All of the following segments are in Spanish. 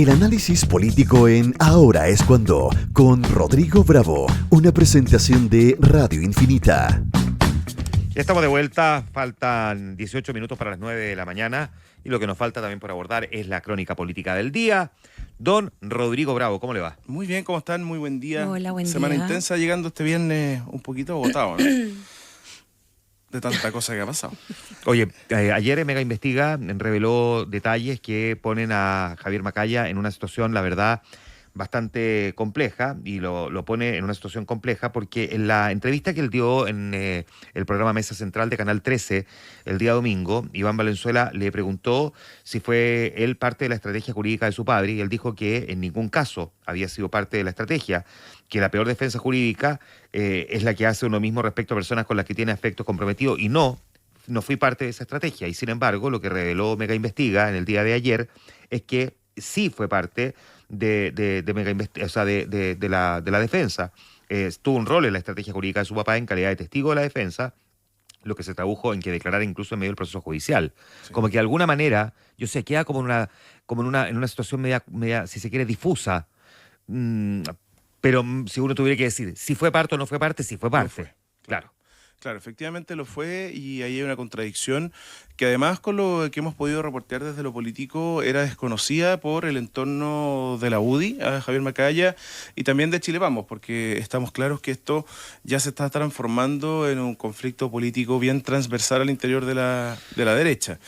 El análisis político en Ahora es Cuando, con Rodrigo Bravo, una presentación de Radio Infinita. Ya estamos de vuelta, faltan 18 minutos para las 9 de la mañana y lo que nos falta también por abordar es la crónica política del día. Don Rodrigo Bravo, ¿cómo le va? Muy bien, ¿cómo están? Muy buen día. Hola, buen Semana día. intensa, llegando este viernes un poquito agotado, ¿no? De tanta cosa que ha pasado. Oye, ayer Mega Investiga reveló detalles que ponen a Javier Macaya en una situación, la verdad, bastante compleja, y lo pone en una situación compleja porque en la entrevista que él dio en el programa Mesa Central de Canal 13 el día domingo, Iván Valenzuela le preguntó si fue él parte de la estrategia jurídica de su padre, y él dijo que en ningún caso había sido parte de la estrategia, que la peor defensa jurídica es la que hace uno mismo respecto a personas con las que tiene afectos comprometidos, y no fui parte de esa estrategia. Y sin embargo, lo que reveló Mega Investiga en el día de ayer es que sí fue parte de la defensa. Tuvo un rol en la estrategia jurídica de su papá en calidad de testigo de la defensa, lo que se tradujo en que declarara incluso en medio del proceso judicial. Sí. Como que de alguna manera, yo sé, queda como en una situación media, si se quiere, difusa. Pero si uno tuviera que decir si fue parte o no fue parte, sí fue parte. No fue, claro. Claro, efectivamente lo fue, y ahí hay una contradicción que además con lo que hemos podido reportear desde lo político era desconocida por el entorno de la UDI, a Javier Macaya, y también de Chile Vamos, porque estamos claros que esto ya se está transformando en un conflicto político bien transversal al interior de la derecha.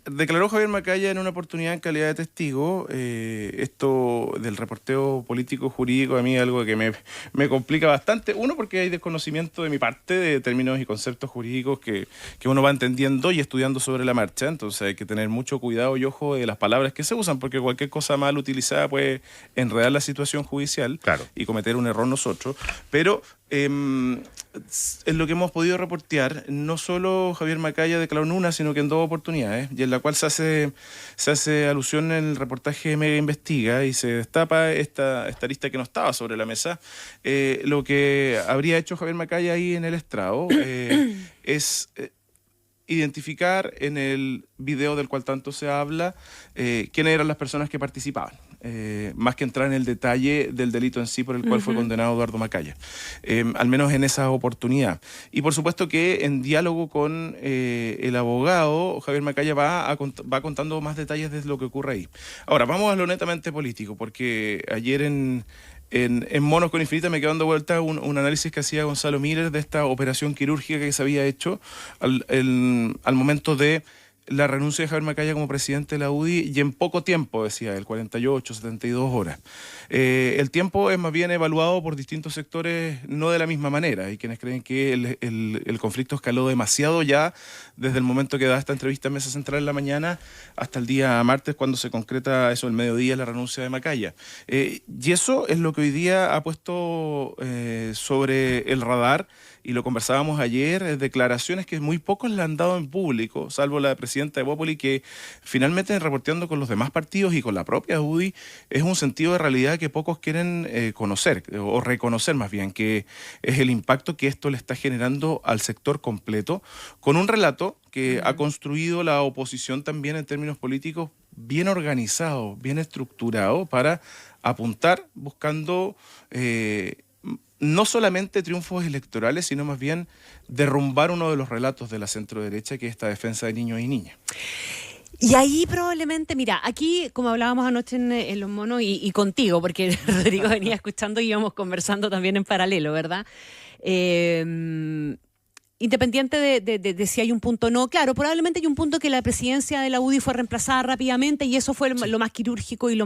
Declaró Javier Macaya en una oportunidad en calidad de testigo. Esto del reporteo político jurídico a mí es algo que me complica bastante. Uno, porque hay desconocimiento de mi parte de términos y conceptos jurídicos que uno va entendiendo y estudiando sobre la marcha. Entonces hay que tener mucho cuidado y ojo de las palabras que se usan, porque cualquier cosa mal utilizada puede enredar la situación judicial, claro, y cometer un error nosotros. Pero en lo que hemos podido reportear, no solo Javier Macaya declaró en una, sino que en dos oportunidades, y en la cual se hace alusión en el reportaje de Mega Investiga, y se destapa esta lista que no estaba sobre la mesa. Lo que habría hecho Javier Macaya ahí en el estrado es identificar en el video del cual tanto se habla quiénes eran las personas que participaban. Más que entrar en el detalle del delito en sí por el cual fue condenado Eduardo Macaya, al menos en esa oportunidad. Y por supuesto que en diálogo con el abogado, Javier Macaya va contando más detalles de lo que ocurre ahí. Ahora, vamos a lo netamente político, porque ayer en Monos con Infinita me quedó dando vuelta un análisis que hacía Gonzalo Miller de esta operación quirúrgica que se había hecho al momento de la renuncia de Javier Macaya como presidente de la UDI, y en poco tiempo, decía él, 48, 72 horas. El tiempo es más bien evaluado por distintos sectores no de la misma manera. Hay quienes creen que el conflicto escaló demasiado ya desde el momento que da esta entrevista en Mesa Central en la mañana hasta el día martes, cuando se concreta eso, el mediodía, la renuncia de Macaya. Y eso es lo que hoy día ha puesto sobre el radar, y lo conversábamos ayer, declaraciones que muy pocos le han dado en público, salvo la presidenta de Bópoli, que finalmente, reporteando con los demás partidos y con la propia UDI, es un sentido de realidad que pocos quieren conocer, o reconocer más bien, que es el impacto que esto le está generando al sector completo, con un relato que ha construido la oposición también en términos políticos, bien organizado, bien estructurado, para apuntar buscando no solamente triunfos electorales, sino más bien derrumbar uno de los relatos de la centroderecha, que es esta defensa de niños y niñas. Y ahí probablemente, mira, aquí, como hablábamos anoche en Los Monos y contigo, porque Rodrigo venía escuchando y íbamos conversando también en paralelo, ¿verdad? Independiente de si hay un punto o no, claro, probablemente hay un punto que la presidencia de la UDI fue reemplazada rápidamente, y eso fue lo más quirúrgico y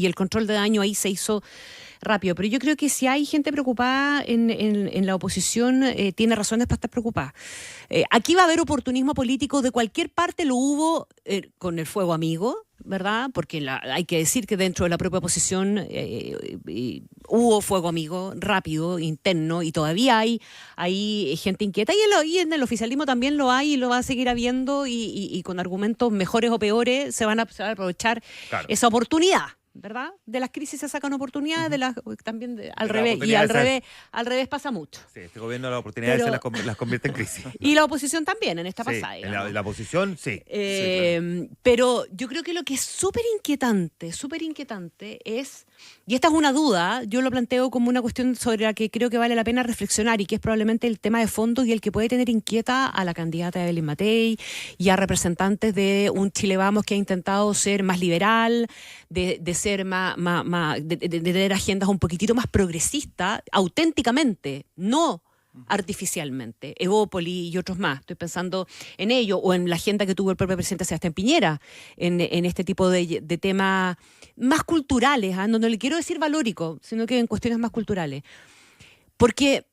el control de daño ahí se hizo rápido. Pero yo creo que si hay gente preocupada en la oposición, tiene razones para estar preocupada. Aquí va a haber oportunismo político de cualquier parte, lo hubo con el fuego amigo, ¿verdad? Porque hay que decir que dentro de la propia oposición hubo fuego amigo rápido, interno, y todavía hay gente inquieta, y en el oficialismo también lo hay, y lo va a seguir habiendo, y con argumentos mejores o peores se van a aprovechar, claro, esa oportunidad, ¿verdad? De las crisis se sacan oportunidades, también al la revés, y oportunidad al revés pasa mucho. Sí, este gobierno las oportunidades las convierte en crisis. Y la oposición también en esta Sí, pasada. en digamos. la oposición, sí. Pero yo creo que lo que es súper inquietante es, y esta es una duda, yo lo planteo como una cuestión sobre la que creo que vale la pena reflexionar y que es probablemente el tema de fondo y el que puede tener inquieta a la candidata Evelyn Matei y a representantes de un Chile Vamos que ha intentado ser más liberal, de ser de tener agendas un poquitito más progresistas, auténticamente, no artificialmente, Evópoli y otros más. Estoy pensando en ello o en la agenda que tuvo el propio presidente Sebastián Piñera en este tipo de temas más culturales, no le quiero decir valórico, sino que en cuestiones más culturales. Porque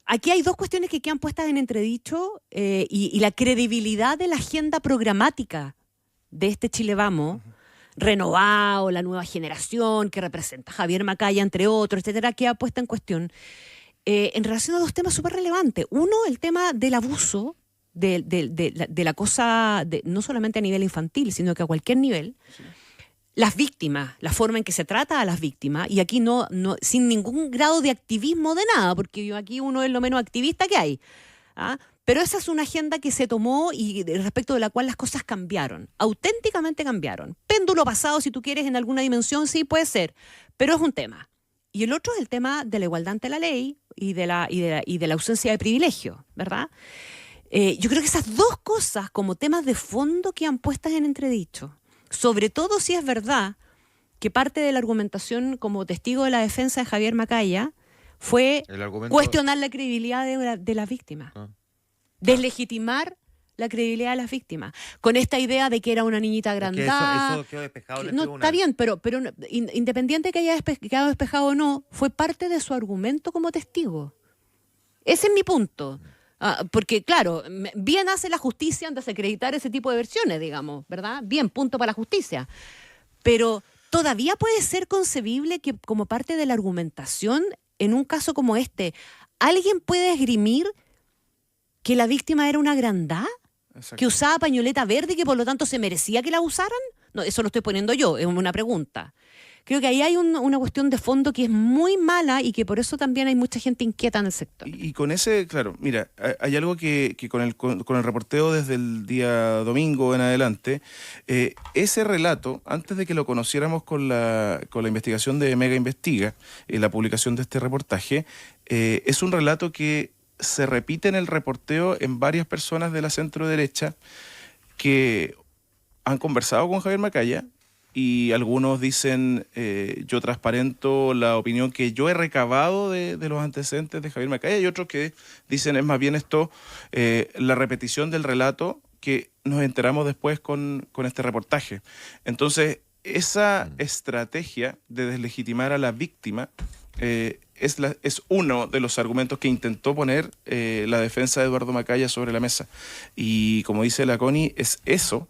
aquí hay dos cuestiones que quedan puestas en entredicho y la credibilidad de la agenda programática de este Chile Vamos, renovado, la nueva generación que representa Javier Macaya, entre otros, etcétera, queda puesta en cuestión en relación a dos temas súper relevantes. Uno, el tema del abuso, de la cosa, no solamente a nivel infantil, sino que a cualquier nivel. Sí. Las víctimas, la forma en que se trata a las víctimas, y aquí no sin ningún grado de activismo de nada, porque aquí uno es lo menos activista que hay. Pero esa es una agenda que se tomó y respecto de la cual las cosas cambiaron, auténticamente cambiaron. Péndulo pasado, si tú quieres, en alguna dimensión, sí puede ser, pero es un tema. Y el otro es el tema de la igualdad ante la ley y de la ausencia de privilegio, ¿verdad? Yo creo que esas dos cosas como temas de fondo quedan puestas en entredicho. Sobre todo si es verdad que parte de la argumentación como testigo de la defensa de Javier Macaya fue cuestionar la credibilidad de las víctimas. Deslegitimar la credibilidad de las víctimas. Con esta idea de que era una niñita agrandada. Eso quedó despejado en el tribunal. Está bien, pero independiente que haya quedado despejado o no, fue parte de su argumento como testigo. Ese es mi punto. Porque, claro, bien hace la justicia en desacreditar ese tipo de versiones, digamos, ¿verdad? Bien, punto para la justicia. Pero todavía puede ser concebible que como parte de la argumentación, en un caso como este, ¿alguien puede esgrimir que la víctima era una agrandada? Exacto. ¿Que usaba pañoleta verde y que por lo tanto se merecía que la usaran? No, eso lo estoy poniendo yo, es una pregunta. Creo que ahí hay una cuestión de fondo que es muy mala y que por eso también hay mucha gente inquieta en el sector. Y con ese, claro, mira, hay algo que con el reporteo desde el día domingo en adelante, ese relato, antes de que lo conociéramos con la investigación de Mega Investiga, la publicación de este reportaje, es un relato que se repite en el reporteo en varias personas de la centro derecha que han conversado con Javier Macaya y algunos dicen yo transparento la opinión que yo he recabado de los antecedentes de Javier Macaya y otros que dicen es más bien esto la repetición del relato que nos enteramos después con este reportaje. Entonces esa estrategia de deslegitimar a la víctima es uno de los argumentos que intentó poner la defensa de Eduardo Macaya sobre la mesa. Y como dice la Connie, es eso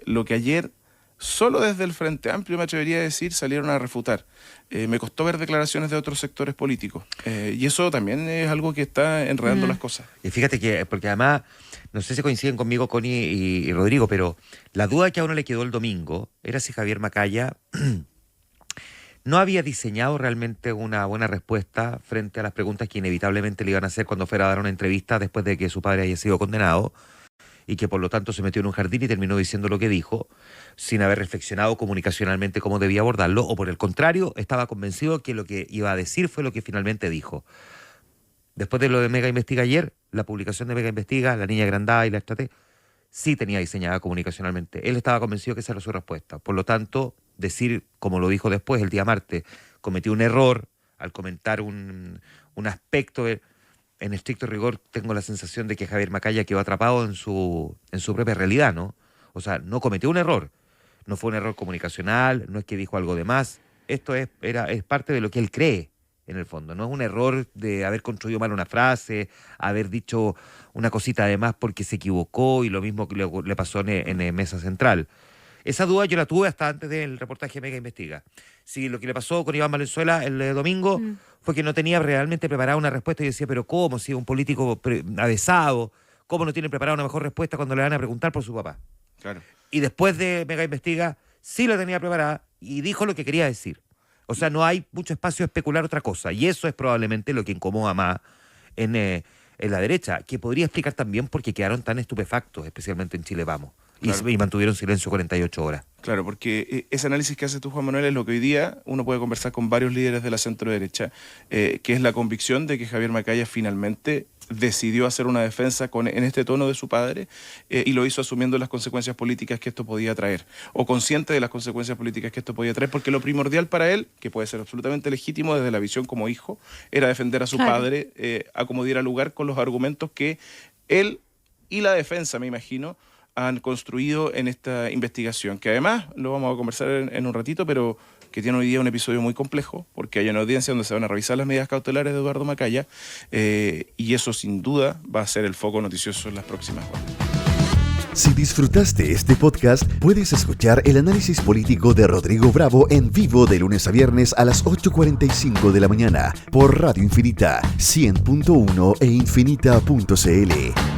lo que ayer, solo desde el Frente Amplio, me atrevería a decir, salieron a refutar. Me costó ver declaraciones de otros sectores políticos. Y eso también es algo que está enredando las cosas. Y fíjate que, porque además, no sé si coinciden conmigo, Connie y Rodrigo, pero la duda que a uno le quedó el domingo era si Javier Macaya no había diseñado realmente una buena respuesta frente a las preguntas que inevitablemente le iban a hacer cuando fuera a dar una entrevista después de que su padre haya sido condenado y que por lo tanto se metió en un jardín y terminó diciendo lo que dijo sin haber reflexionado comunicacionalmente cómo debía abordarlo, o por el contrario, estaba convencido que lo que iba a decir fue lo que finalmente dijo. Después de lo de Mega Investiga ayer, la publicación de Mega Investiga, La Niña Agrandada y la estrategia, sí tenía diseñada comunicacionalmente. Él estaba convencido que esa era su respuesta. Por lo tanto, decir, como lo dijo después, el día martes, cometió un error al comentar un aspecto. En estricto rigor, tengo la sensación de que Javier Macaya quedó atrapado en su propia realidad, ¿no? O sea, no cometió un error. No fue un error comunicacional, no es que dijo algo de más. Esto es parte de lo que él cree, en el fondo. No es un error de haber construido mal una frase, haber dicho una cosita de más porque se equivocó, y lo mismo que le pasó en Mesa Central. Esa duda yo la tuve hasta antes del reportaje Mega Investiga. Si lo que le pasó con Iván Valenzuela el domingo fue que no tenía realmente preparada una respuesta, y decía, pero ¿cómo? Si es un político avesado, ¿cómo no tiene preparada una mejor respuesta cuando le van a preguntar por su papá? Claro. Y después de Mega Investiga sí la tenía preparada, y dijo lo que quería decir. O sea, no hay mucho espacio a especular otra cosa. Y eso es probablemente lo que incomoda más en la derecha, que podría explicar también por qué quedaron tan estupefactos, especialmente en Chile Vamos, Claro. y mantuvieron silencio 48 horas. Claro, porque ese análisis que haces tú, Juan Manuel, es lo que hoy día uno puede conversar con varios líderes de la centro-derecha, que es la convicción de que Javier Macaya finalmente decidió hacer una defensa en este tono de su padre y lo hizo asumiendo las consecuencias políticas que esto podía traer, o consciente de las consecuencias políticas que esto podía traer, porque lo primordial para él, que puede ser absolutamente legítimo desde la visión como hijo, era defender a su Claro. padre a como diera lugar con los argumentos que él y la defensa, me imagino, han construido en esta investigación, que además lo vamos a conversar en un ratito, pero que tiene hoy día un episodio muy complejo, porque hay una audiencia donde se van a revisar las medidas cautelares de Eduardo Macaya, y eso sin duda va a ser el foco noticioso en las próximas horas. Si disfrutaste este podcast, puedes escuchar el análisis político de Rodrigo Bravo en vivo de lunes a viernes a las 8:45 de la mañana por Radio Infinita 100.1 e infinita.cl.